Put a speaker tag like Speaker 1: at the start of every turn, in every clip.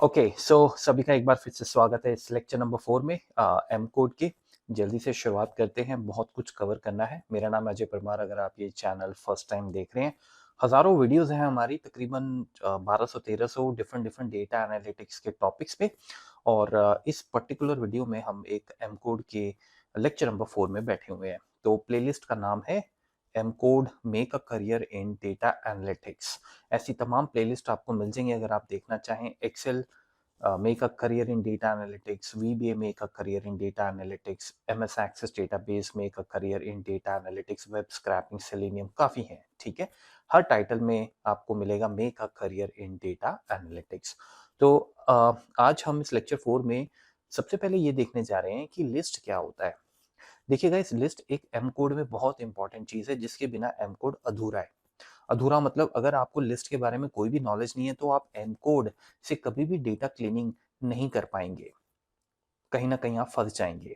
Speaker 1: Okay so सभी का एक बार फिर से स्वागत है इस लेक्चर नंबर 4 में एम कोड के। जल्दी से शुरुआत करते हैं, बहुत कुछ कवर करना है। मेरा नाम है अजय परमार। अगर आप ये चैनल फर्स्ट टाइम देख रहे हैं, हजारों वीडियोस हैं हमारी, तकरीबन 1200-1300 डिफरेंट डिफरेंट डेटा एनालिटिक्स के टॉपिक्स पे। और इस पर्टिकुलर वीडियो में हम एक एम कोड के लेक्चर नंबर 4 में बैठे हुए हैं। तो प्लेलिस्ट का नाम है M code make a career in data analytics. ऐसी तमाम प्लेलिस्ट आपको मिल जाएंगी अगर आप देखना चाहें। Excel make a career in data analytics, VBA make a career in data analytics, MS Access database make a career in data analytics, web scraping, Selenium, काफी हैं। ठीक है, हर टाइटल में आपको मिलेगा make a career in data analytics. तो आज हम इस लेक्चर 4 में सबसे पहले ये देखने जा रहे हैं कि लिस्ट क्या होता है। देखिएगा, इस लिस्ट एक एम कोड में बहुत इंपॉर्टेंट चीज है, जिसके बिना एम कोड अधूरा है। अधूरा मतलब अगर आपको लिस्ट के बारे में कोई भी नॉलेज नहीं है तो आप एम कोड से कभी भी डेटा क्लीनिंग नहीं कर पाएंगे। कहीं ना कहीं आप फंस जाएंगे,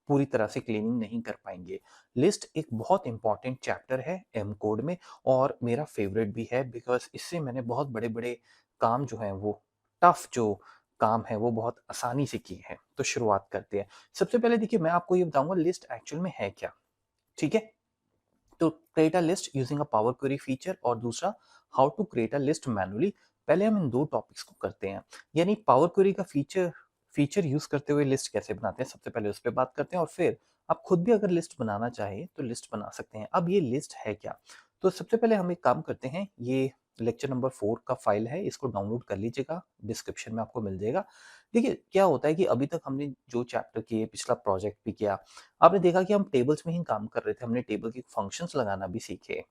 Speaker 1: पूरी तरह से क्लीनिंग नहीं कर पाएंगे। लिस्ट एक बहुत इंपॉर्टेंट चैप्टर है एम कोड में, और मेरा फेवरेट भी है, बिकॉज इससे मैंने बहुत बड़े बड़े काम जो हैं वो टफ जो काम है वो बहुत आसानी से किए हैं। तो शुरुआत करते हैं। सबसे पहले देखिए, मैं आपको ये बताऊंगा लिस्ट एक्चुअल में है क्या। ठीक है, तो create a list using a power query feature, और दूसरा how to create a list manually. पहले हम इन दो टॉपिक्स को करते हैं, यानी पावर क्वेरी का फीचर यूज करते हुए लिस्ट कैसे बनाते हैं, सबसे पहले उस पर बात करते हैं। और फिर आप खुद भी अगर लिस्ट बनाना चाहे तो लिस्ट बना सकते हैं। अब ये लिस्ट है क्या, तो सबसे पहले हम एक काम करते हैं। ये लेक्चर नंबर 4 का फाइल है, इसको डाउनलोड कर लीजिएगा, डिस्क्रिप्शन में आपको मिल जाएगा। देखिए क्या होता है कि अभी तक हमने जो चैप्टर किए, पिछला प्रोजेक्ट भी किया, आपने देखा कि हम टेबल्स में ही काम कर रहे थे। हमने टेबल के फंक्शंस लगाना भी सीखे,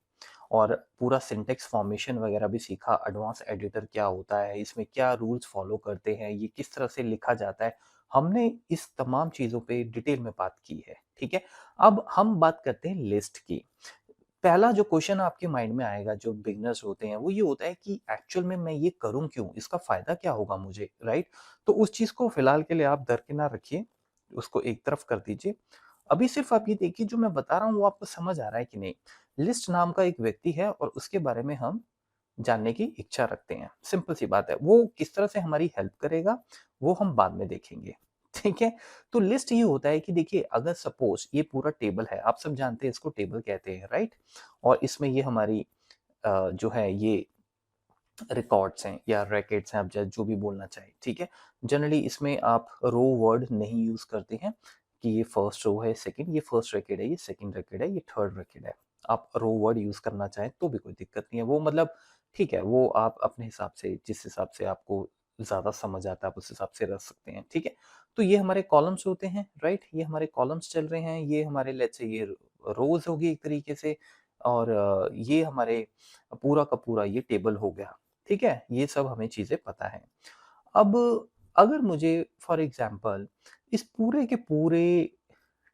Speaker 1: और पूरा सिंटेक्स फॉर्मेशन वगैरह भी सीखा। एडवांस एडिटर क्या होता है, इसमें क्या रूल्स फॉलो करते हैं, ये किस तरह से लिखा जाता है, हमने इस तमाम चीजों पे डिटेल में बात की है। ठीक है, अब हम बात करते हैं लिस्ट की। पहला जो क्वेश्चन आपके माइंड में आएगा, जो बिगनर्स होते हैं, वो ये होता है कि एक्चुअल में मैं ये करूं क्यों, इसका फायदा क्या होगा मुझे, राइट। तो उस चीज को फिलहाल के लिए आप दरकिनार रखिए, उसको एक तरफ कर दीजिए। अभी सिर्फ आप ये देखिए, जो मैं बता रहा हूँ वो आपको समझ आ रहा है कि नहीं। लिस्ट नाम का एक व्यक्ति है, और उसके बारे में हम जानने की इच्छा रखते हैं। सिंपल सी बात है, वो किस तरह से हमारी हेल्प करेगा वो हम बाद में देखेंगे। ठीक है, तो लिस्ट ये होता है कि देखिए, अगर सपोज ये पूरा टेबल है, आप सब जानते हैं इसको टेबल कहते हैं, राइट। और इसमें ये हमारी जो है ये रिकॉर्ड्स हैं या रैकेट्स हैं, आप जो भी बोलना चाहे। ठीक है, जनरली इसमें आप रो वर्ड नहीं यूज करते हैं कि ये फर्स्ट रो है, सेकंड, ये फर्स्ट रैकेट है, ये सेकंड रैकेट है, ये थर्ड रैकेट है। आप रो वर्ड यूज करना चाहें तो भी कोई दिक्कत नहीं है, वो मतलब ठीक है, वो आप अपने हिसाब से, जिस हिसाब से आपको ज्यादा समझ आता है आप उस हिसाब से रख सकते हैं। ठीक है, तो ये हमारे कॉलम्स होते हैं, राइट। ये हमारे कॉलम्स चल रहे हैं, ये हमारे लेट्स से ये रोज होगी एक तरीके से, और ये हमारे पूरा का पूरा ये टेबल हो गया। ठीक है, ये सब हमें चीजें पता है। अब अगर मुझे फॉर एग्जांपल इस पूरे के पूरे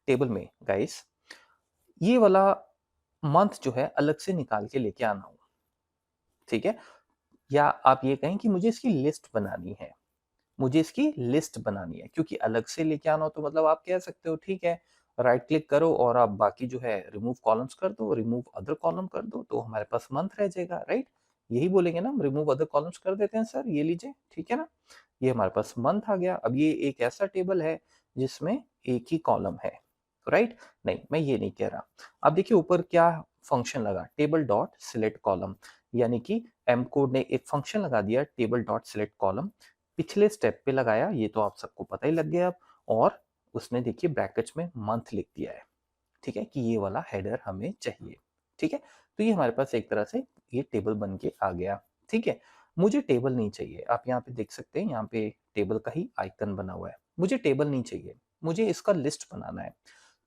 Speaker 1: टेबल में गाइस ये वाला मंथ जो है अलग से निकाल के लेके आना हो, ठीक है, या आप ये कहें कि मुझे इसकी लिस्ट बनानी है, मुझे इसकी लिस्ट बनानी है, क्योंकि अलग से लेके आना हो तो मतलब आप कह सकते हो ठीक है, राइट क्लिक करो और आप बाकी जो है रिमूव कॉलम्स कर दो, रिमूव अदर कॉलम कर दो, तो हमारे पास मंथ रह जाएगा, राइट। यही बोलेंगे ना, रिमूव अदर कॉलम्स कर देते हैं सर, ये लीजिए, ठीक है ना। ये हमारे पास मंथ आ गया। अब ये एक ऐसा टेबल है जिसमें एक ही कॉलम है, राइट। नहीं, मैं ये नहीं कह रहा। अब देखिए ऊपर क्या फंक्शन लगा, टेबल डॉट सिलेक्ट कॉलम, यानी कि एम कोड ने एक फंक्शन लगा दिया टेबल डॉट सिलेक्ट कॉलम। पिछले स्टेप पे लगाया, ये तो आप सबको पता ही लग गया अब, और उसने देखिए ब्रैकेट्स में मंथ लिख दिया है। ठीक है, कि ये वाला हेडर हमें चाहिए। ठीक है, तो ये हमारे पास एक तरह से ये टेबल बन के आ गया। ठीक है, मुझे टेबल नहीं चाहिए, आप यहाँ पे देख सकते हैं, यहाँ पे टेबल का ही आइकन बना हुआ है। मुझे टेबल नहीं चाहिए, मुझे इसका लिस्ट बनाना है।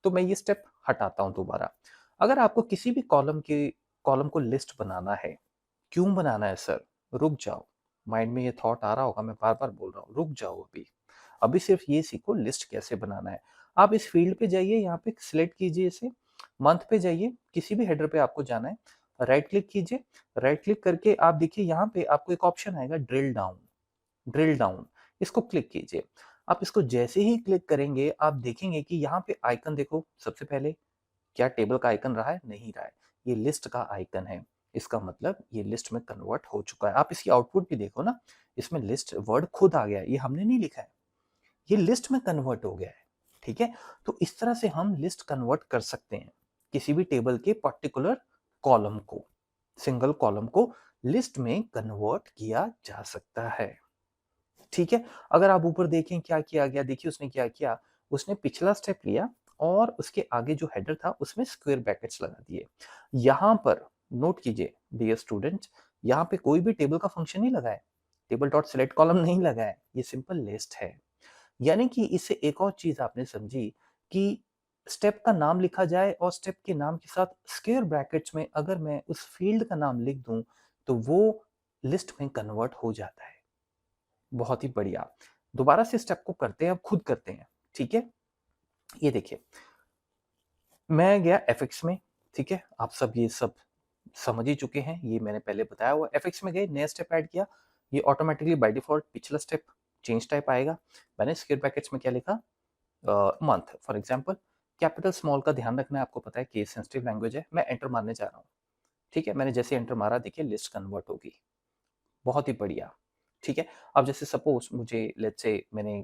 Speaker 1: तो मैं ये स्टेप हटाता हूं दोबारा। अगर आपको किसी भी कॉलम को लिस्ट बनाना है, क्यों बनाना है सर, रुक जाओ। माइंड में ये थॉट आ रहा होगा, मैं बार बार बोल रहा हूँ, रुक जाओ। अभी अभी सिर्फ ये सीखो लिस्ट कैसे बनाना है। आप इस फील्ड पे जाइए, यहाँ पे सिलेक्ट कीजिए इसे, मंथ पे जाइए, किसी भी हेडर पे आपको जाना है, राइट क्लिक कीजिए। राइट क्लिक करके आप देखिए यहाँ पे आपको एक ऑप्शन आएगा ड्रिल डाउन। ड्रिल डाउन, इसको क्लिक कीजिए। आप इसको जैसे ही क्लिक करेंगे आप देखेंगे कि यहाँ पे आइकन देखो, सबसे पहले क्या टेबल का आइकन रहा है, नहीं रहा है, ये लिस्ट का आइकन है। इसका मतलब ये लिस्ट में कन्वर्ट हो चुका है। आप इसकी आउटपुट भी देखो ना, इसमें लिस्ट वर्ड खुद आ गया है, ये हमने नहीं लिखा है, ये लिस्ट में कन्वर्ट हो गया है। ठीक है, तो इस तरह से हम लिस्ट कन्वर्ट कर सकते हैं किसी भी टेबल के पर्टिकुलर कॉलम को, सिंगल कॉलम को लिस्ट में कन्वर्ट किया जा सकता है। ठीक है, अगर आप ऊपर देखें क्या किया गया, देखिए उसने क्या किया, उसने पिछला स्टेप लिया और उसके आगे जो हेडर था उसमें स्क्वायर ब्रैकेट्स लगा दिए। यहां पर नोट कीजिए डियर स्टूडेंट्स, यहां पे कोई भी टेबल का फंक्शन नहीं लगा है, टेबल डॉट सिलेक्ट कॉलम नहीं लगा है, ये सिंपल लिस्ट है। यानी कि इससे एक और चीज आपने समझी कि स्टेप का नाम लिखा जाए और स्टेप के नाम के साथ स्क्वायर ब्रैकेट्स में अगर मैं उस फील्ड का नाम लिख दूं तो वो लिस्ट में कन्वर्ट हो जाता है। बहुत ही बढ़िया। दोबारा से स्टेप को करते हैं, अब खुद करते हैं। ठीक है, ये देखिए मैं गया fx में। ठीक है, आप सब ये सब समझ ही चुके हैं, ये मैंने पहले बताया हुआ। fx में गए, नया स्टेप ऐड किया, ये ऑटोमेटिकली बाय डिफॉल्ट पिछला स्टेप चेंज टाइप आएगा। मैंने स्क्वायर ब्रैकेट्स में क्या लिखा, month for example. Capital small का ध्यान रखना है, आपको पता है केस सेंसिटिव लैंग्वेज है। मैं एंटर मारने जा रहा हूँ। ठीक है, मैंने जैसे एंटर मारा, देखिए लिस्ट कन्वर्ट होगी। बहुत ही बढ़िया। ठीक है, अब जैसे सपोज मुझे लेट्स से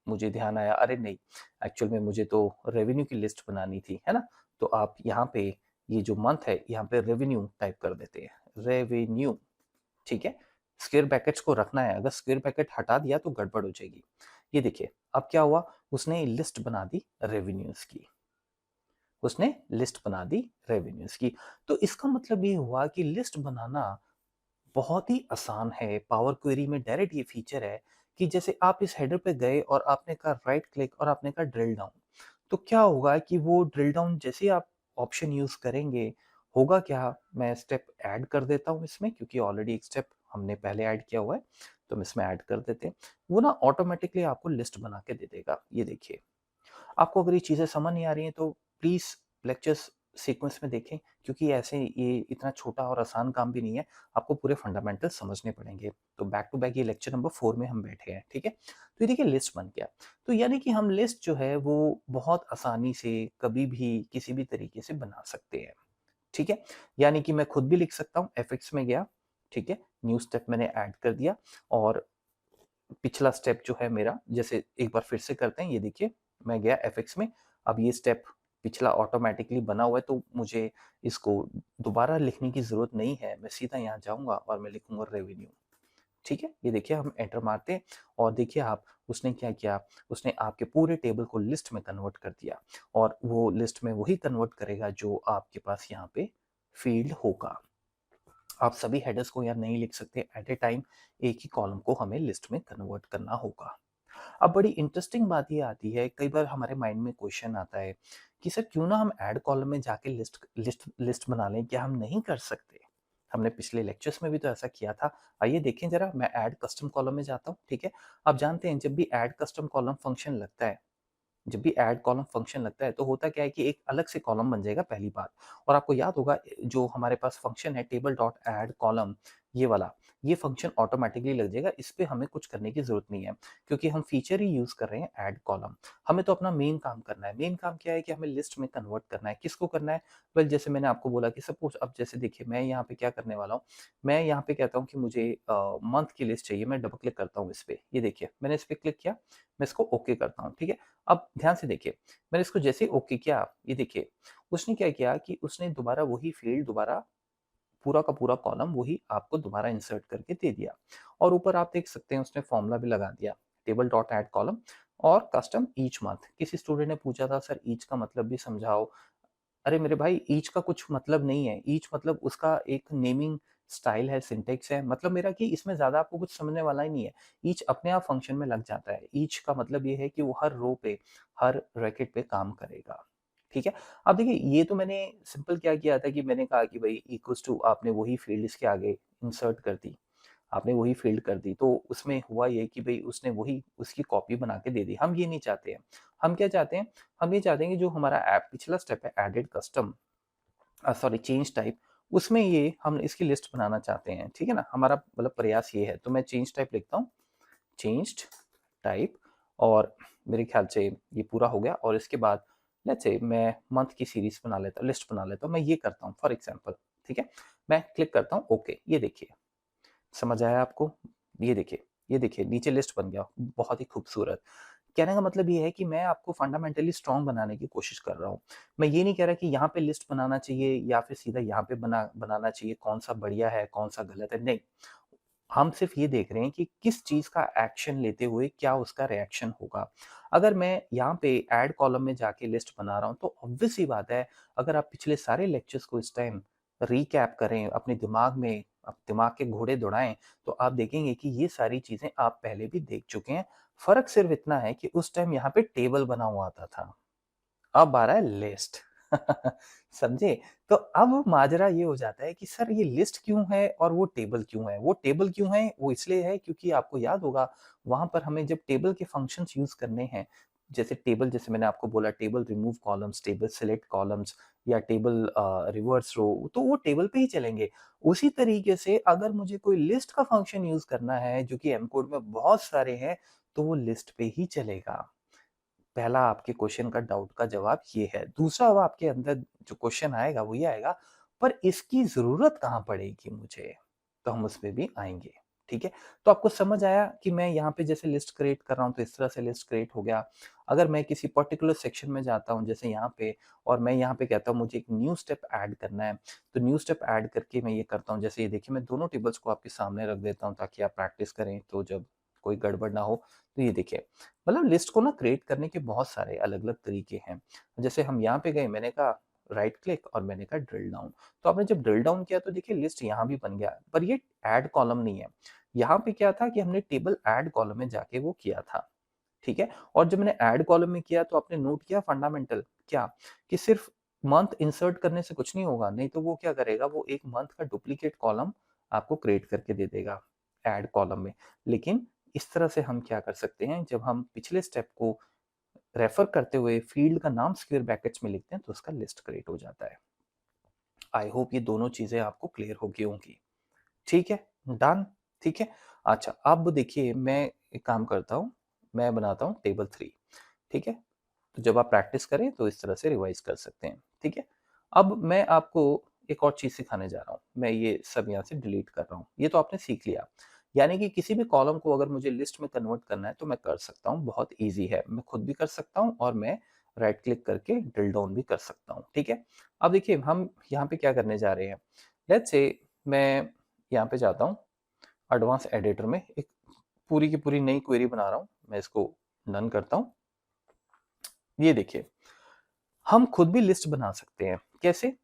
Speaker 1: मुझे ध्यान आया, अरे नहीं एक्चुअल में मुझे तो रेवेन्यू की लिस्ट बनानी थी, है ना। तो आप यहाँ पे ये जो मंथ है यहाँ पे रेवेन्यू टाइप कर देते हैं, रेवेन्यू। ठीक है, स्क्वायर ब्रैकेट्स को रखना है, अगर स्क्वायर ब्रैकेट हटा दिया तो गड़बड़ हो जाएगी। ये देखिए अब क्या हुआ, उसने लिस्ट बना दी रेवेन्यूज की, उसने लिस्ट बना दी रेवेन्यूज की। तो इसका मतलब ये हुआ कि लिस्ट बनाना बहुत ही आसान है। पावर क्वेरी में डायरेक्ट ये फीचर है कि जैसे आप इस हेडर पे गए और आपने कहा राइट क्लिक और आपने कहा ड्रिल डाउन, तो क्या होगा कि वो ड्रिल डाउन जैसे आप ऑप्शन यूज करेंगे, होगा क्या, मैं स्टेप ऐड कर देता हूँ इसमें, क्योंकि ऑलरेडी एक स्टेप हमने पहले ऐड किया हुआ है, तो हम इसमें ऐड कर देते हैं। वो ना ऑटोमेटिकली आपको लिस्ट बना के दे देगा। ये देखिए, आपको अगर ये चीज़ें समझ नहीं आ रही हैं तो प्लीज़ लेक्चर्स सीक्वेंस में देखें, क्योंकि ऐसे ये इतना छोटा और आसान काम भी नहीं है, आपको पूरे फंडामेंटल समझने पड़ेंगे। तो बैक टू बैक ये लेक्चर नंबर 4 में हम बैठे हैं। ठीक है, तो ये देखिए लिस्ट बन गया। तो यानी कि हम लिस्ट जो है वो बहुत आसानी से कभी भी किसी भी तरीके से बना सकते हैं। ठीक है, यानी कि मैं खुद भी लिख सकता हूँ, एफएक्स में गया, ठीक है, न्यू स्टेप मैंने ऐड कर दिया और पिछला स्टेप जो है मेरा, जैसे एक बार फिर से करते हैं, ये देखिए मैं गया एफएक्स में, अब ये स्टेप पिछला ऑटोमेटिकली बना हुआ है, तो मुझे इसको दोबारा लिखने की जरूरत नहीं है। मैं सीधा यहाँ जाऊंगा और मैं लिखूंगा रेवेन्यू। ठीक है, ये देखिए हम एंटर मारते हैं और देखिए आप, उसने क्या किया, उसने आपके पूरे टेबल को लिस्ट में कन्वर्ट कर दिया और वो लिस्ट में वही कन्वर्ट करेगा जो आपके पास यहाँ पे फील्ड होगा। आप सभी हेडर्स को यहाँ नहीं लिख सकते एट ए टाइम, एक ही कॉलम को हमें लिस्ट में कन्वर्ट करना होगा। अब बड़ी इंटरेस्टिंग बात ये आती है, कई बार हमारे माइंड में क्वेश्चन आता है कि सर क्यों ना हम ऐड कॉलम में जाके लिस्ट लिस्ट लिस्ट बना लें, क्या हम नहीं कर सकते। हमने पिछले लेक्चर्स में भी तो ऐसा किया था। आइए देखें जरा, मैं ऐड कस्टम कॉलम में जाता हूँ। ठीक है, आप जानते हैं जब भी ऐड कस्टम कॉलम फंक्शन लगता है, जब भी ऐड कॉलम फंक्शन लगता है तो होता क्या है कि एक अलग से कॉलम बन जाएगा पहली बात। और आपको याद होगा जो हमारे पास फंक्शन है टेबल डॉट ऐड कॉलम, ये वाला, ये फंक्शन ऑटोमेटिकली लग जाएगा, इस पे हमें कुछ करने की जरूरत नहीं है, क्योंकि हम फीचर ही यूज कर रहे हैं ऐड कॉलम। हमें तो अपना मेन काम करना है। मेन काम क्या है कि हमें लिस्ट में कन्वर्ट करना है। किसको करना है, वेल जैसे मैंने आपको बोला कि सपोज अब जैसे देखिए मैं यहाँ पे क्या करने वाला हूँ, मैं यहाँ पे कहता हूँ कि मुझे मंथ की लिस्ट चाहिए, मैं डबल क्लिक करता हूँ इस पे, ये देखिए मैंने इस पे क्लिक किया, मैं इसको ओके करता हूँ। ठीक है, अब ध्यान से देखिए, मैंने इसको जैसे ओके किया, ये देखिए उसने क्या किया कि उसने दोबारा वही फील्ड, दोबारा पूरा का पूरा कॉलम वही आपको दोबारा इंसर्ट करके दे दिया। और ऊपर आप देख सकते हैं उसने फॉर्मूला भी लगा दिया, टेबल डॉट ऐड कॉलम और कस्टम ईच मंथ। किसी स्टूडेंट ने पूछा था सर ईच का मतलब भी समझाओ। अरे मेरे भाई, ईच का कुछ मतलब नहीं है। ईच मतलब उसका एक नेमिंग स्टाइल है, सिंटेक्स है। मतलब मेरा कि इसमें ज्यादा आपको कुछ समझने वाला ही नहीं है। ईच अपने आप फंक्शन में लग जाता है। ईच का मतलब ये है कि वो हर रो पे, हर रैकेट पे काम करेगा। ठीक है, अब देखिए ये तो मैंने सिंपल क्या किया था कि मैंने कहा कि भाई इक्वल्स टू, आपने वही फील्ड इसके आगे इंसर्ट कर दी, आपने वही फील्ड कर दी, तो उसमें हुआ ये कि भाई उसने वही उसकी कॉपी बना के दे दी। हम ये नहीं चाहते हैं। हम क्या चाहते हैं, हम ये चाहते हैं कि जो हमारा ऐप पिछला स्टेप है added custom, sorry change type, उसमें ये हम इसकी लिस्ट बनाना चाहते हैं। ठीक है ना, हमारा मतलब प्रयास ये है। तो मैं चेंज टाइप लिखता हूँ, चेंज्ड टाइप, और मेरे ख्याल से ये पूरा हो गया। और इसके बाद लेट्स से मैं मंथ की सीरीज बना लेता हूँ, लिस्ट बना लेता हूँ। मैं ये करता हूँ फॉर एग्जांपल, ठीक है? मैं क्लिक करता हूँ ओके, ये देखिए, समझ आया आपको? ये देखिए नीचे लिस्ट बन गया, बहुत ही खूबसूरत। कहने का मतलब ये है कि मैं आपको फंडामेंटली स्ट्रॉन्ग बनाने की कोशिश कर रहा हूँ। मैं ये नहीं कह रहा कि यहाँ पे लिस्ट बनाना चाहिए या फिर सीधा यहाँ पे बनाना चाहिए, कौन-सा बढ़िया है, कौन-सा गलत है, नहीं। हम सिर्फ ये देख रहे हैं कि किस चीज़ का एक्शन लेते हुए क्या उसका रिएक्शन होगा। अगर मैं यहाँ पे ऐड कॉलम में जाके लिस्ट बना रहा हूँ, तो ऑब्वियस सी बात है, अगर आप पिछले सारे लेक्चर्स को इस टाइम रिकैप करें, अपने दिमाग में दिमाग के घोड़े दौड़ाएँ, तो आप देखेंगे कि ये सारी चीज़ें आप पहले भी देख चुके हैं। फ़र्क सिर्फ इतना है कि उस टाइम यहाँ पे टेबल बना हुआ आता था। अब आ रहा है लिस्ट। समझे? तो अब माजरा ये हो जाता है कि सर ये लिस्ट क्यों है और वो टेबल क्यों है? वो टेबल क्यों है? वो इसलिए है क्योंकि आपको याद होगा वहाँ पर हमें जब टेबल के फंक्शंस यूज़ करने हैं, जैसे टेबल जैसे मैंने आपको बोला table remove columns, table select columns या टेबल रिवर्स रो तो वो टेबल पे ही चलेंगे। उसी तरीके से अगर मुझे कोई लिस्ट का फंक्शन यूज़ करना है जो कि एम कोड में बहुत सारे हैं, तो वो लिस्ट पे ही चलेगा। पहला आपके क्वेश्चन का डाउट का जवाब ये है। दूसरा अब आपके अंदर जो क्वेश्चन आएगा वो ये आएगा, पर इसकी ज़रूरत कहाँ पड़ेगी मुझे? तो हम उसपे भी आएँगे, ठीक है? तो आपको समझ आया कि मैं यहाँ पे जैसे लिस्ट क्रिएट कर रहा हूँ तो इस तरह से लिस्ट क्रिएट हो गया। अगर मैं किसी पर्टिकुलर सेक्शन में जाता हूँ जैसे यहाँ पे और मैं यहाँ पे कहता हूँ मुझे एक न्यू स्टेप ऐड करना है, तो न्यू स्टेप ऐड करके मैं ये करता हूँ जैसे ये देखिए मैं दोनों टेबल्स को आपके सामने रख देता हूँ ताकि आप प्रैक्टिस करें तो जब कोई गड़बड़ ना हो। तो ये देखिए मतलब लिस्ट को ना क्रिएट करने के बहुत सारे अलग-अलग तरीके हैं। जैसे हम यहाँ पे गए मैंने कहा राइट क्लिक और मैंने कहा ड्रिल डाउन। तो आपने जब ड्रिल डाउन किया तो देखिए लिस्ट यहाँ भी बन गया, पर ये ऐड कॉलम नहीं है। यहाँ पे क्या था कि हमने टेबल ऐड कॉलम में जाके वो किया था, ठीक है? और जब मैंने ऐड कॉलम में किया तो आपने नोट किया फंडामेंटल क्या? कि सिर्फ मंथ इंसर्ट करने से कुछ नहीं होगा, नहीं तो वो क्या करेगा वो एक मंथ का डुप्लीकेट कॉलम आपको क्रिएट करके दे देगा ऐड कॉलम में। लेकिन इस तरह से हम क्या कर सकते हैं जब हम पिछले स्टेप को रेफर करते हुए फील्ड का नाम स्क्वायर ब्रैकेट्स में लिखते हैं तो उसका लिस्ट क्रिएट हो जाता है। आई होप ये दोनों चीजें आपको क्लियर हो गई होंगी। ठीक है, डन, ठीक है। अच्छा अब देखिए मैं एक काम करता हूँ, मैं बनाता हूँ टेबल 3, ठीक है। तो जब आप प्रैक्टिस करें तो इस तरह से रिवाइज कर सकते हैं, ठीक है। अब मैं आपको एक और चीज सिखाने जा रहा हूँ, मैं ये सब यहाँ से डिलीट कर रहा हूँ, ये तो आपने सीख लिया। यानी कि किसी भी कॉलम को अगर मुझे लिस्ट में कन्वर्ट करना है तो मैं कर सकता हूँ, बहुत ईजी है, मैं खुद भी कर सकता हूँ और मैं राइट क्लिक करके ड्रिल डाउन भी कर सकता हूँ, ठीक है। अब देखिए हम यहाँ पे क्या करने जा रहे हैं, लेट्स से मैं यहाँ पे जाता हूँ एडवांस एडिटर में, एक पूरी की पूरी नई क्वेरी बना रहा हूँ, मैं इसको डन करता हूँ। ये देखिए हम खुद भी लिस्ट बना सकते हैं, कैसे?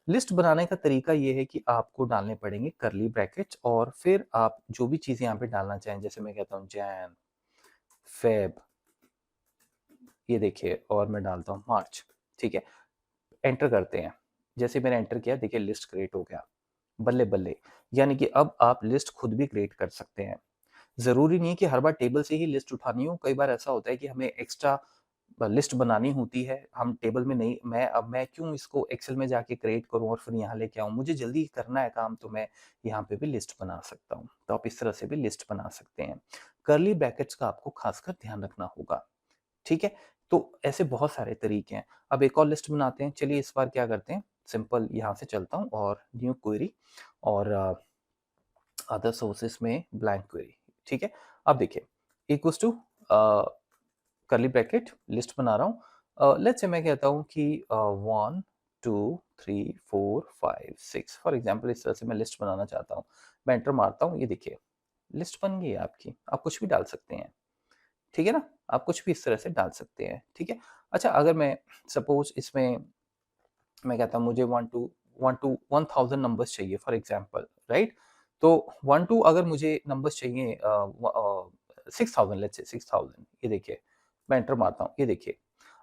Speaker 1: लिस्ट बनाने का तरीका ये है कि आपको डालने पड़ेंगे कर्ली ब्रैकेट्स और फिर आप जो भी चीज़ें यहाँ पे डालना चाहें, जैसे मैं कहता हूँ जैन, फेब, ये देखिए और मैं डालता हूँ मार्च, ठीक है? एंटर करते हैं। जैसे मैंने एंटर किया देखिए लिस्ट क्रिएट हो गया। बल्ले-बल्ले, यानी कि अब आप लिस्ट खुद भी क्रिएट कर सकते हैं। ज़रूरी नहीं है कि हर बार टेबल से ही लिस्ट उठानी हो, कई बार ऐसा होता है कि हमें एक्स्ट्रा लिस्ट बनानी होती है, हम टेबल में नहीं मैं क्यों इसको एक्सेल में जाके क्रिएट करूँ और फिर यहाँ लेके आऊँ, मुझे जल्दी करना है काम तो मैं यहाँ पे भी लिस्ट बना सकता हूँ। तो आप इस तरह से भी लिस्ट बना सकते हैं। कर्ली ब्रैकेट्स का आपको खासकर ध्यान रखना होगा, ठीक है? तो ऐसे बहुत सारे तरीके हैं। अब एक और लिस्ट बनाते हैं, चलिए इस बार क्या करते हैं, सिंपल यहाँ से चलता हूँ और न्यू क्वेरी और अदर सोर्सेस में ब्लैंक क्वेरी, ठीक है। अब देखिए equals to curly bracket list बना रहा हूँ, लेट्स से मैं कहता हूँ कि 1 2 3 4 5 6 फॉर एग्जांपल इस तरह से मैं लिस्ट बनाना चाहता हूँ। मैं एंटर मारता हूँ, ये देखिए लिस्ट बन गई है आपकी, आप कुछ भी डाल सकते हैं, ठीक है ना? आप कुछ भी इस तरह से डाल सकते हैं, ठीक है। अच्छा अगर मैं सपोज इसमें मैं कहता हूँ मुझे 1 टू 1000 नंबर्स चाहिए फॉर एग्जांपल, राइट? तो 1 टू अगर मुझे नंबर्स चाहिए 6000, लेट्स से 6000, ये देखिए मैं एंटर मारता हूँ, ये देखिए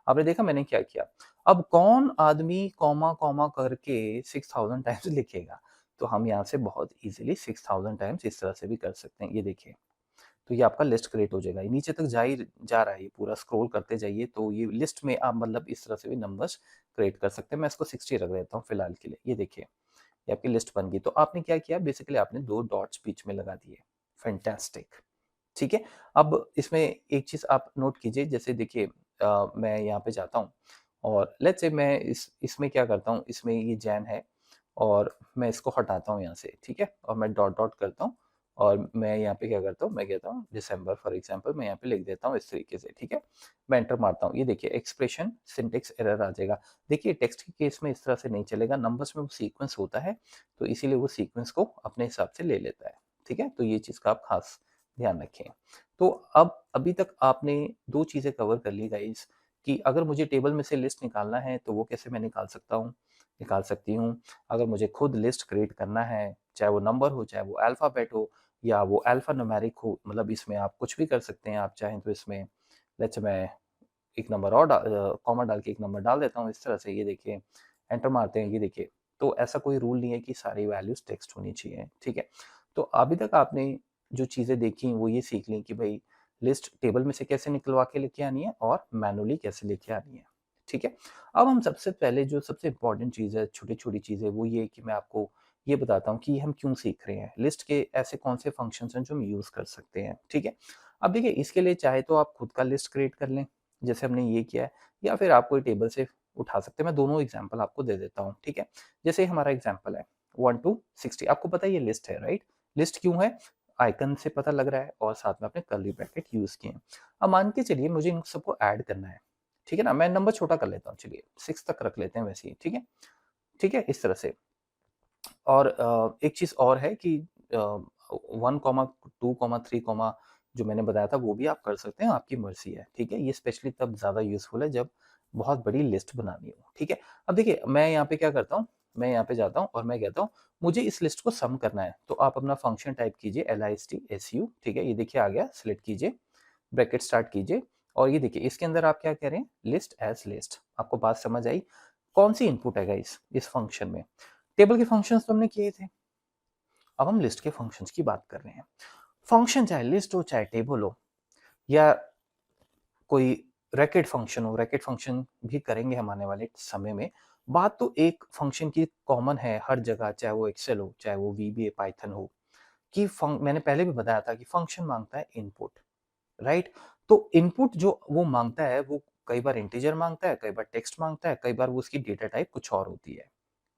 Speaker 1: आपने देखा मैंने क्या किया। अब कौन आदमी कॉमा कॉमा करके 6000 टाइम्स लिखेगा? तो हम यहाँ से बहुत इजीली 6000 टाइम्स इस तरह से भी कर सकते हैं, ये देखिए। तो ये आपका लिस्ट क्रिएट हो जाएगा, ये नीचे तक जा रहा है, ये पूरा स्क्रॉल करते जाइए तो ये लिस्ट में आप मतलब इस तरह से भी नंबर्स क्रिएट कर सकते हैं। मैं इसको 60 रख देता हूँ फिलहाल के लिए, ये देखिए ये आपकी लिस्ट बन गई। तो आपने क्या किया, बेसिकली आपने 2 डॉट्स बीच में लगा दिए, फैंटास्टिक, ठीक है। अब इसमें एक चीज आप नोट कीजिए, जैसे देखिए मैं यहाँ पे जाता हूँ और लेट्स से मैं इसमें क्या करता हूँ, इसमें ये जैन है और मैं इसको हटाता हूँ यहाँ से, ठीक है, और मैं डॉट डॉट करता हूँ और मैं यहाँ पे क्या करता हूँ, मैं कहता हूँ दिसंबर फॉर एग्जांपल, मैं यहाँ पे लिख देता हूँ इस तरीके से, ठीक है। मैं एंटर मारता हूँ, ये देखिए एक्सप्रेशन सिंटेक्स एरर आ जाएगा। देखिए टेक्स्ट के केस में इस तरह से नहीं चलेगा, नंबर्स में वो सीक्वेंस होता है तो इसीलिए वो सीक्वेंस को अपने हिसाब से ले लेता है, ठीक है। तो ये चीज़ का आप खास ध्यान रखें। तो अब अभी तक आपने दो चीज़ें कवर कर ली गाइस, कि अगर मुझे टेबल में से लिस्ट निकालना है तो वो कैसे मैं निकाल सकता हूँ, निकाल सकती हूँ। अगर मुझे खुद लिस्ट क्रिएट करना है, चाहे वो नंबर हो, चाहे वो अल्फ़ाबेट हो या वो अल्फ़ा न्यूमेरिक हो, मतलब इसमें आप कुछ भी कर सकते हैं। आप चाहें तो इसमें लेट्स से मैं एक नंबर और कॉमा डाल के एक नंबर डाल देता हूँ इस तरह से, ये देखिए, एंटर मारते हैं, ये देखिए। तो ऐसा कोई रूल नहीं है कि सारी वैल्यूज़ टेक्स्ट होनी चाहिए, ठीक है। तो अभी तक आपने जो चीज़ें देखी वो ये सीख ली कि भई लिस्ट टेबल में से कैसे निकलवा के लेके आनी है और मैनुअली कैसे लेके आनी है, ठीक है। अब हम सबसे पहले जो सबसे इम्पोर्टेंट चीज़ है, छोटी-छोटी चीज़ें, वो ये है कि मैं आपको ये बताता हूँ कि हम क्यों सीख रहे हैं। लिस्ट के ऐसे कौन से फंक्शंस हैं जो हम यूज़ कर सकते हैं, ठीक है। अब देखिए इसके लिए चाहे तो आप खुद का लिस्ट क्रिएट कर लें, जैसे हमने ये किया है, या फिर आप कोई टेबल से उठा सकते हैं। मैं दोनों एग्जांपल आपको दे देता हूँ, ठीक है। जैसे हमारा एग्जांपल है 1 टू 60, आपको पता है ये लिस्ट है, राइट। लिस्ट क्यों है, आइकन से पता लग रहा है और साथ में आपने कर्ली ब्रैकेट यूज किए हैं। अब मान के चलिए मुझे इन सबको ऐड करना है, ठीक है ना। मैं नंबर छोटा कर लेता हूँ, चलिए 6 तक रख लेते हैं वैसे ही, ठीक है, ठीक है, इस तरह से। और एक चीज़ और है कि 1 कॉमा 2 कॉमा 3 कॉमा जो मैंने बताया था वो भी आप कर सकते हैं, आपकी मर्ज़ी है, ठीक है? ये स्पेशली तब ज़्यादा यूज़फुल है जब बहुत बड़ी लिस्ट बनानी हो, ठीक है? अब देखिए मैं यहाँ पे क्या करता हूँ, मैं यहाँ पे जाता हूँ और मैं कहता हूँ मुझे इस लिस्ट को सम करना है, तो आप अपना फंक्शन टाइप कीजिए list su, ठीक है? ये देखिए आ गया, सिलेक्ट कीजिए, ब्रैकेट स्टार्ट कीजिए और ये देखिए इसके अंदर आप क्या कह रहे हैं, लिस्ट एज़ लिस्ट। आपको बात समझ आई? कौन-सी इनपुट है गाइस इस फंक्शन में? टेबल के फंक्शंस तो हमने किए थे। अब हम लिस्ट के फंक्शंस की बात कर रहे हैं। फंक्शन चाहे लिस्ट हो, चाहे टेबल हो, या कोई रैकेट फंक्शन हो, रैकेट फंक्शन भी करेंगे हम आने वाले समय में। बात तो एक फंक्शन की कॉमन है हर जगह, चाहे वो एक्सेल हो, चाहे वो वीबीए, पाइथन हो, कि मैंने पहले भी बताया था कि फंक्शन मांगता है इनपुट, राइट। तो इनपुट जो वो मांगता है वो कई बार इंटीजर मांगता है, कई बार टेक्स्ट मांगता है, कई बार वो उसकी डेटा टाइप कुछ और होती है।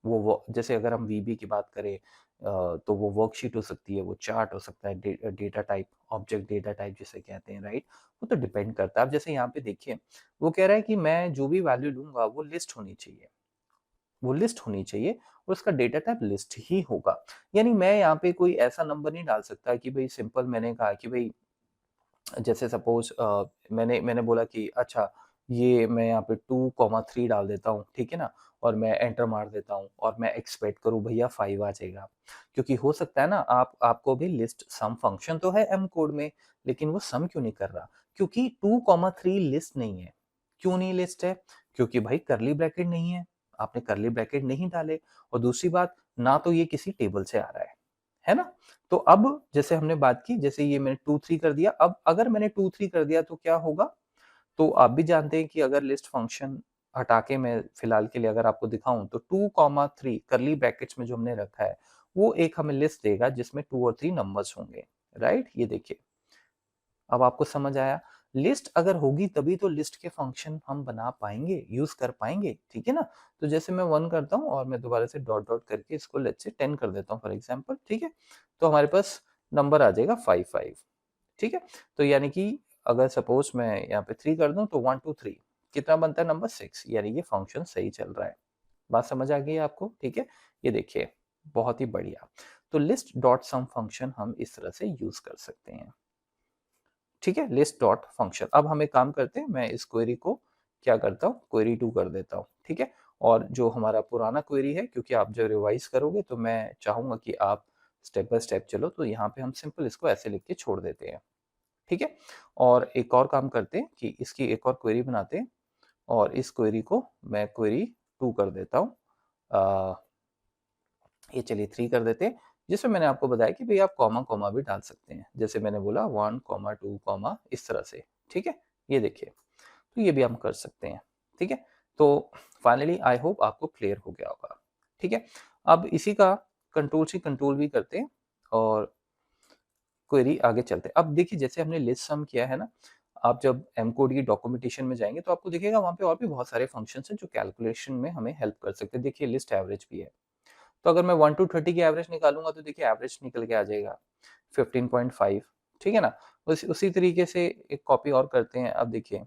Speaker 1: वो जैसे अगर हम वीबी की बात करें तो वो वर्कशीट हो सकती है, वो चार्ट हो सकता है, data type, object data type जिसे कहते हैं, राइट। वो तो डिपेंड करता है। अब जैसे यहाँ पे देखिए वो कह रहा है कि मैं जो भी वैल्यू लूंगा वो लिस्ट होनी चाहिए, वो लिस्ट होनी चाहिए और उसका डेटा टाइप लिस्ट ही होगा। यानी मैं यहाँ पे कोई ऐसा नंबर नहीं डाल सकता कि भाई सिंपल, मैंने कहा कि भाई जैसे सपोज मैंने मैंने बोला कि अच्छा ये मैं यहाँ पे 2,3 डाल देता हूँ, ठीक है ना, और मैं एंटर मार देता हूँ और मैं एक्सपेक्ट करूँ भैया 5 आ जाएगा, क्योंकि हो सकता है ना आपको भी लिस्ट सम फंक्शन तो है एम कोड में, लेकिन वो सम क्यों नहीं कर रहा, क्योंकि 2,3 लिस्ट नहीं है। क्यों नहीं लिस्ट है, क्योंकि भाई करली ब्रैकेट नहीं है, आपने करली ब्रैकेट नहीं डाले, और दूसरी बात ना तो ये किसी टेबल से आ रहा है ना। तो अब जैसे हमने बात की, जैसे ये मैंने 2 3 कर दिया, अब अगर मैंने 2 3 कर दिया तो क्या होगा, तो आप भी जानते हैं कि अगर लिस्ट फंक्शन हटा के मैं फिलहाल के लिए अगर आपको दिखाऊं तो 2,3 करली ब्रैकेट्स में जो हमने रखा है वो एक हमें लिस्ट देगा जिसमें 2 और 3 नंबर्स होंगे, राइट। ये देखिए अब आपको समझ आया। लिस्ट अगर होगी तभी तो लिस्ट के फंक्शन हम बना पाएंगे, यूज कर पाएंगे, ठीक है ना। तो जैसे मैं 1 करता हूँ और मैं दोबारा से डॉट डॉट करके इसको लेट्स से 10 कर देता हूँ फॉर एग्जांपल, ठीक है। तो हमारे पास नंबर आ जाएगा 5 5, ठीक है। तो यानी कि अगर सपोज मैं यहाँ पे 3 कर दूं तो 1 2 3 कितना बनता है, नंबर 6, यानी ये फंक्शन सही चल रहा है। बात समझ आ गई है आपको, ठीक है। ये देखिए बहुत ही बढ़िया। तो लिस्ट डॉट सम फंक्शन हम इस तरह से यूज कर सकते हैं, ठीक है, लिस्ट डॉट फंक्शन। अब हम एक काम करते हैं, मैं इस क्वेरी को क्या करता हूँ, क्वेरी 2 कर देता हूँ, ठीक है। और जो हमारा पुराना क्वेरी है, क्योंकि आप जब रिवाइज करोगे तो मैं चाहूंगा कि आप स्टेप बाय स्टेप चलो, तो यहाँ पे हम सिंपल इसको ऐसे लिख के छोड़ देते हैं, ठीक है। और एक और काम करते हैं कि इसकी एक और क्वेरी बनाते हैं और इस क्वेरी को मैं क्वेरी 2 कर देता हूँ। ये चलिए 3 कर देते हैं, जिसमें मैंने आपको बताया कि भई आप कॉमा कॉमा भी डाल सकते हैं। जैसे मैंने बोला 1 कॉमा 2 कॉमा इस तरह से, ठीक है? ये देखिए, तो ये भी हम कर सकते हैं, ठीक है? तो फाइनली आई होप आपको क्लियर हो गया होगा, ठीक है? अब इसी का कंट्रोल सी कंट्रोल भी करते हैं और क्वेरी आगे चलते हैं। अब देखिए जैसे हमने लिस्ट सम किया है ना, आप जब एम कोड की डॉक्यूमेंटेशन में जाएँगे तो आपको दिखेगा वहाँ पे और भी बहुत सारे फंक्शंस हैं जो कैलकुलेशन में हमें हेल्प कर सकते हैं। देखिए लिस्ट एवरेज भी है। तो अगर मैं 1 to 30 की एवरेज निकालूंगा तो देखिए एवरेज निकल के आ जाएगा 15.5, ठीक है ना। उसी तरीके से एक कॉपी और करते हैं, अब देखिए,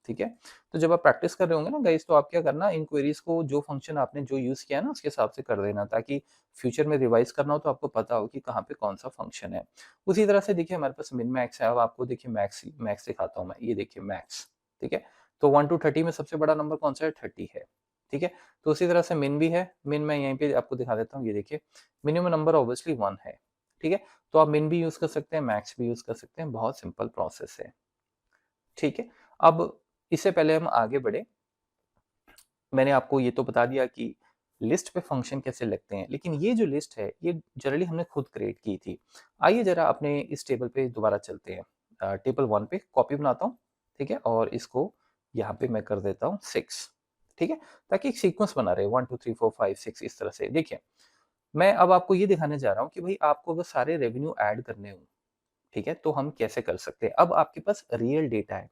Speaker 1: ठीक है। तो जब आप प्रैक्टिस कर रहे होंगे ना गाइस, तो आप क्या करना, इन क्वेरीज को जो फंक्शन आपने जो यूज किया है ना उसके हिसाब से कर देना, ताकि फ्यूचर में रिवाइज करना हो तो आपको पता हो कि कहाँ पे कौन सा फंक्शन है। उसी तरह से देखिए हमारे पास मिन मैक्स है। अब आपको देखिए मैक्स मैक्स दिखाता हूँ मैं, ये देखिए मैक्स, ठीक है। तो 1 to 30 में सबसे बड़ा नंबर कौन सा है, 30 है, ठीक है। तो उसी तरह से मिन भी है। मिन मैं यहीं पे आपको दिखा देता हूँ, ये देखिए मिनिमम नंबर ऑब्वियसली 1 है, ठीक है। तो आप मिन भी यूज कर सकते हैं, मैक्स भी यूज कर सकते हैं, बहुत सिंपल प्रोसेस है, ठीक है। अब इससे पहले हम आगे बढ़े, मैंने आपको ये तो बता दिया कि लिस्ट पे फंक्शन कैसे लगते हैं, लेकिन ये जो लिस्ट है ये जनरली हमने खुद क्रिएट की थी। आइए जरा अपने इस टेबल पे दोबारा चलते हैं। टेबल 1 पे कॉपी बनाता हूँ, ठीक है, और इसको यहाँ पे मैं कर देता हूँ 6, ठीक है, ताकि एक सीक्वेंस बना रहे 1 2 3 4 5 6 इस तरह से। देखिए मैं अब आपको ये दिखाने जा रहा हूँ कि भाई आपको अगर सारे रेवेन्यू ऐड करने हो, ठीक है, तो हम कैसे कर सकते हैं। अब आपके पास रियल डेटा है,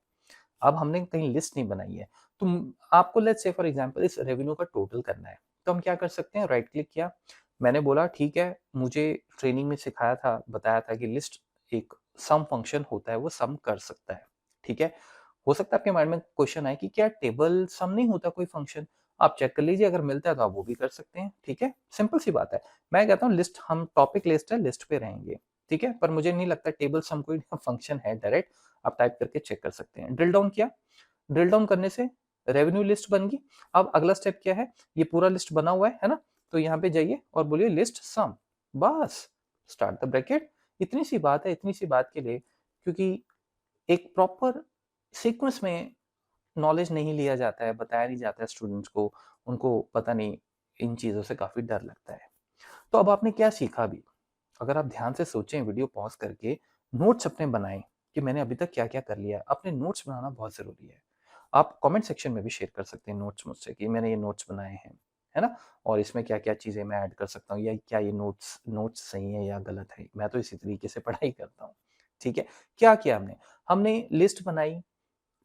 Speaker 1: अब हमने कहीं लिस्ट नहीं बनाई है, तो आपको लेट्स से फॉर एग्जांपल इस रेवेन्यू का टोटल करना है, तो हम क्या कर सकते हैं, राइट क्लिक किया, मैंने बोला ठीक है, मुझे ट्रेनिंग में सिखाया था, बताया था कि लिस्ट एक सम फंक्शन होता है, वो सम कर सकता है, ठीक है। हो सकता है आपके माइंड में क्वेश्चन आए कि क्या टेबल सम नहीं होता कोई फंक्शन, आप चेक कर लीजिए, अगर मिलता है तो आप वो भी कर सकते हैं, ठीक है, सिंपल सी बात है। मैं कहता हूँ लिस्ट, हम टॉपिक लिस्ट है, लिस्ट पे रहेंगे, ठीक है, पर मुझे नहीं लगता टेबल सम कोई फंक्शन है डायरेक्ट, आप टाइप करके चेक कर सकते हैं। ड्रिल डाउन किया, ड्रिल डाउन करने से रेवेन्यू लिस्ट बन गई। अब अगला स्टेप क्या है, ये पूरा लिस्ट बना हुआ है ना, तो यहाँ पे जाइए और बोलिए लिस्ट सम, बस स्टार्ट द ब्रैकेट। इतनी सी बात है, इतनी सी बात के लिए, क्योंकि एक प्रॉपर सीक्वेंस में नॉलेज नहीं लिया जाता है, बताया नहीं जाता है स्टूडेंट्स को, उनको पता नहीं, इन चीजों से काफी डर लगता है। तो अब आपने क्या सीखा भी, अगर आप ध्यान से सोचें, वीडियो पॉज करके नोट्स अपने बनाएं कि मैंने अभी तक क्या क्या कर लिया है। अपने नोट्स बनाना बहुत जरूरी है। आप कमेंट सेक्शन में भी शेयर कर सकते हैं नोट्स मुझसे कि मैंने ये नोट्स बनाए हैं, है ना, और इसमें क्या क्या चीजें मैं ऐड कर सकता हूँ, या क्या ये नोट्स नोट्स सही है या गलत है। मैं तो इसी तरीके से पढ़ाई करता हूँ, ठीक है। क्या किया हमने, हमने लिस्ट बनाई,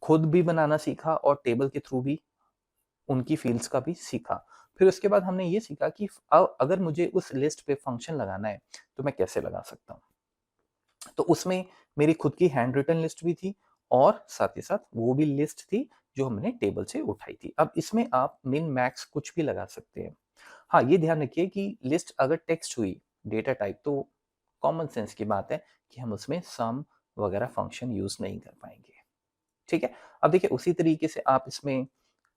Speaker 1: खुद भी बनाना सीखा और टेबल के थ्रू भी उनकी फील्ड्स का भी सीखा। फिर उसके बाद हमने ये सीखा कि अगर मुझे उस लिस्ट पे फंक्शन लगाना है तो मैं कैसे लगा सकता हूँ। तो उसमें मेरी खुद की हैंड रिटन लिस्ट भी थी, और साथ ही साथ वो भी लिस्ट थी जो हमने टेबल से उठाई थी। अब इसमें आप मिन मैक्स कुछ भी लगा सकते हैं। हाँ, ये ध्यान रखिए कि लिस्ट अगर टेक्स्ट हुई, डेटा टाइप, तो कॉमन सेंस की बात है कि हम उसमें सम वगैरह फंक्शन यूज नहीं कर पाएंगे, ठीक है। अब देखिए उसी तरीके से आप इसमें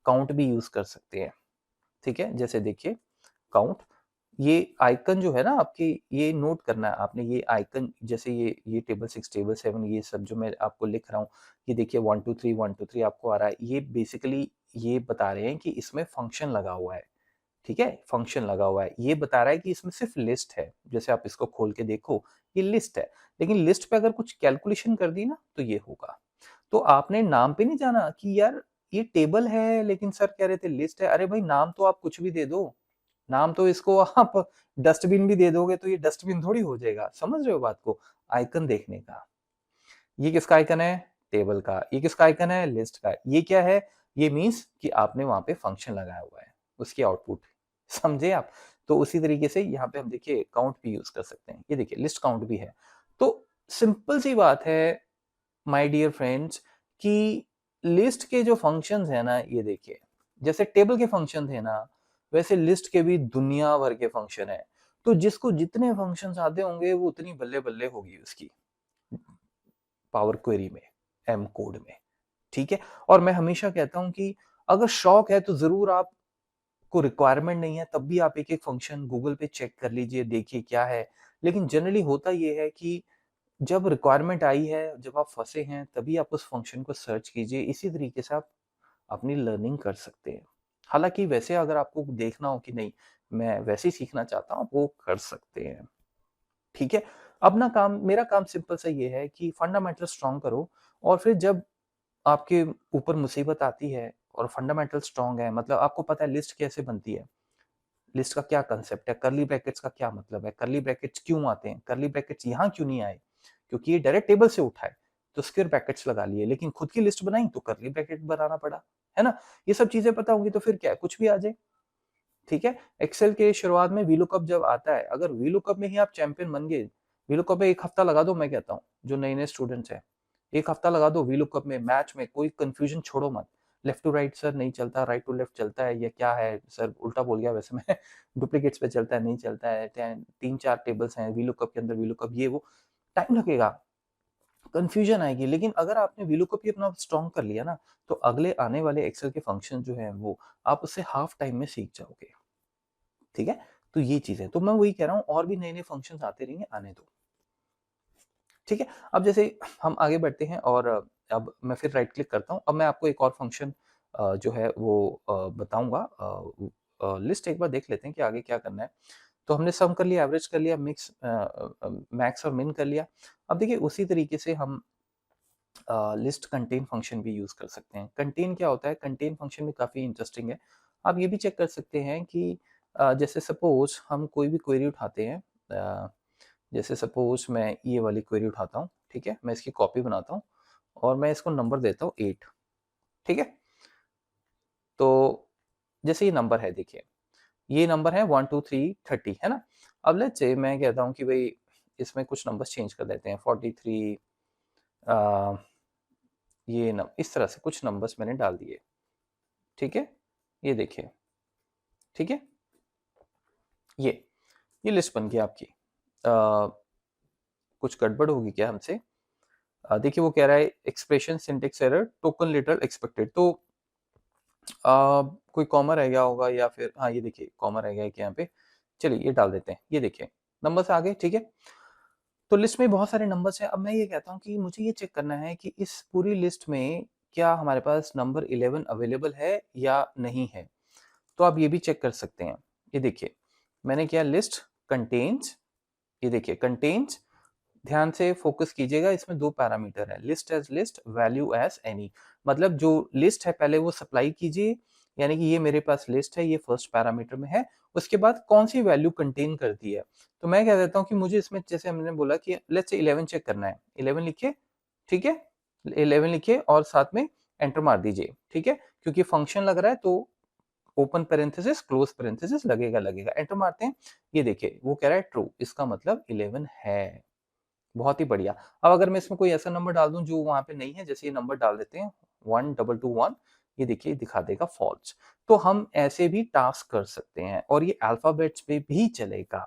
Speaker 1: काउंट भी यूज कर सकते हैं, ठीक है। जैसे देखिए काउंट, ये आइकन जो है ना आपकी, ये नोट करना है आपने, ये आइकन जैसे ये टेबल 6 टेबल 7 ये सब जो मैं आपको लिख रहा हूँ, ये देखिए 1 2 3 आपको आ रहा है, ये बेसिकली ये बता रहे हैं कि इसमें फंक्शन लगा हुआ है, ठीक है, फंक्शन लगा हुआ है। ये बता रहा है कि इसमें सिर्फ लिस्ट है, जैसे आप इसको खोल के देखो, ये लिस्ट है, लेकिन लिस्ट पे अगर कुछ कैलकुलेशन कर दी ना तो ये होगा। तो आपने नाम पे नहीं जाना कि यार ये टेबल है लेकिन सर कह रहे थे लिस्ट है। अरे भाई नाम तो आप कुछ भी दे दो, नाम तो इसको आप डस्टबिन भी दे दोगे तो ये डस्टबिन थोड़ी हो जाएगा। समझ रहे हो बात को, आइकन देखने का। ये किसका आइकन है, टेबल का। ये किसका आइकन है, लिस्ट का। ये क्या है, ये मीन्स कि आपने वहां पे फंक्शन लगाया हुआ है, उसकी आउटपुट, समझे आप। तो उसी तरीके से यहाँ पे हम देखिए काउंट भी यूज कर सकते हैं, ये देखिए लिस्ट काउंट भी है। तो सिंपल सी बात है माय डियर फ्रेंड्स कि लिस्ट के जो फंक्शंस है ना, ये देखिए जैसे टेबल के फंक्शन थे ना, वैसे लिस्ट के भी दुनिया भर के फंक्शन है। तो जिसको जितने फंक्शंस आते होंगे वो उतनी बल्ले बल्ले होगी उसकी पावर क्वेरी में, एम कोड में, ठीक है। और मैं हमेशा कहता हूं कि अगर शौक है तो जरूर, आप को रिक्वायरमेंट नहीं है तब भी आप एक एक फंक्शन गूगल पे चेक कर लीजिए, देखिए क्या है। लेकिन जनरली होता यह है कि जब रिक्वायरमेंट आई है, जब आप फंसे हैं, तभी आप उस फंक्शन को सर्च कीजिए। इसी तरीके से आप अपनी लर्निंग कर सकते हैं। हालांकि वैसे अगर आपको देखना हो कि नहीं मैं वैसे ही सीखना चाहता हूँ, वो कर सकते हैं, ठीक है। अब ना काम, मेरा काम सिंपल सा ये है कि फंडामेंटल स्ट्रॉन्ग करो, और फिर जब आपके ऊपर मुसीबत आती है और फंडामेंटल स्ट्रॉन्ग है, मतलब आपको पता है लिस्ट कैसे बनती है, लिस्ट का क्या कंसेप्ट है, करली ब्रैकेट्स का क्या मतलब है, करली ब्रैकेट्स क्यों आते हैं, करली ब्रैकेट्स यहाँ क्यों नहीं आए, क्योंकि ये डायरेक्ट टेबल से उठा है, तो स्क्वायर ब्रैकेट्स लगा लिए, लेकिन खुद की लिस्ट बनाई तो करली ब्रैकेट बनाना पड़ा, है ना। ये सब चीजें पता होंगी तो फिर क्या है, कुछ भी आ जाए, ठीक है? एक्सेल के शुरुआत में वीलुकअप जब आता है, अगर वीलुकअप में ही आप चैंपियन बन गए, वीलुकअप में 1 हफ्ता लगा दो, मैं कहता हूँ, जो नए-नए स्टूडेंट्स हैं, 1 हफ्ता लगा दो वीलुकअप में, मैच में, कोई कन्फ्यूजन छोड़ो मत। लेफ्ट टू राइट सर नहीं चलता, राइट टू लेफ्ट चलता है, ये क्या है? सर उल्टा बोल गया वैसे मैं डुप्लीकेट्स पे चलता है, नहीं चलता है, 3-4 टेबल्स हैं वीलुकअप के अंदर, वीलुकअप ये वो, टाइम लगेगा, कन्फ्यूजन आएगी। लेकिन अगर आपने वीलुकअप ही अपना स्ट्रॉन्ग कर लिया ना, तो अगले आने वाले एक्सेल के फंक्शन जो हैं वो आप उससे हाफ टाइम में सीख जाओगे। ठीक है? तो ये चीज़ है। तो मैं वही कह रहा हूँ, और भी नए-नए फंक्शंस आते रहेंगे, आने दो। ठीक है? अब जैसे हम आगे बढ़ते हैं और अब मैं फिर राइट क्लिक करता हूँ। अब मैं आपको एक और फंक्शन जो है वो बताऊँगा। लिस्ट एक बार देख लेते हैं कि आगे क्या करना है। तो हमने सम कर लिया, एवरेज कर लिया, मैक्स और मिन कर लिया। अब देखिए उसी तरीके से हम लिस्ट कंटेन फंक्शन भी यूज़ कर सकते हैं। कंटेन क्या होता है? कंटेन फंक्शन भी काफ़ी इंटरेस्टिंग है। आप ये भी चेक कर सकते हैं कि जैसे सपोज़ हम कोई भी क्वेरी उठाते हैं, अ, जैसे सपोज़ मैं ये वाली क्वेरी उठाता हूँ, ठीक है? मैं इसकी कॉपी बनाता हूँ और मैं इसको नंबर देता हूँ 8, ठीक है? तो जैसे ये नंबर है देखिए, ये नंबर है 1, 2, 3, 30 है ना? अब लेट्स से मैं कहता हूँ कि भई इसमें कुछ नंबर्स चेंज कर देते हैं, 43, अ, ये न इस तरह से कुछ नंबर्स मैंने डाल दिए, ठीक है? ये देखिए, ठीक है? ये, ये लिस्ट बन गई आपकी। कुछ गड़बड़ होगी क्या हमसे? देखिए वो कह रहा है expression syntax error token literal expected, तो कोई कॉमा रह गया होगा या फिर हाँ, ये देखिए कॉमा रह गया है कि यहाँ पे। चलिए ये डाल देते हैं। ये देखिए नंबर्स आ गए, ठीक है? तो लिस्ट में बहुत सारे नंबर्स हैं। अब मैं ये कहता हूँ कि मुझे ये चेक करना है कि इस पूरी लिस्ट में क्या हमारे पास नंबर 11 अवेलेबल है या नहीं है? तो आप ये भी चेक कर सकते हैं। ये देखिए, मैंने किया लिस्ट कंटेन्स, ये देखिए कंटेन्स, ध्यान से फोकस कीजिएगा, इसमें 2 पैरामीटर है, list as list, value as any. मतलब जो लिस्ट है पहले वो सप्लाई कीजिए, यानी कि ये मेरे पास लिस्ट है, ये फर्स्ट पैरामीटर में है, उसके बाद कौन-सी वैल्यू कंटेन करती है। तो मैं कह देता हूँ कि मुझे इसमें जैसे हमने बोला कि लेट्स से 11 चेक करना है, 11 लिखिए, ठीक है? 11 लिखिए और साथ में एंटर मार दीजिए, ठीक है? क्योंकि फंक्शन लग रहा है तो ओपन पैरेंथेसिस, क्लोज पैरेंथेसिस लगेगा। एंटर मारते हैं, ये देखिए वो कह रहा है ट्रू, इसका मतलब 11 है। बहुत ही बढ़िया। अब अगर मैं इसमें कोई ऐसा नंबर डाल दूँ जो वहाँ पे नहीं है, जैसे ये नंबर डाल देते हैं 1221, ये देखिए दिखा देगा फॉल्स। तो हम ऐसे भी टास्क कर सकते हैं और ये अल्फाबेट्स पे भी चलेगा।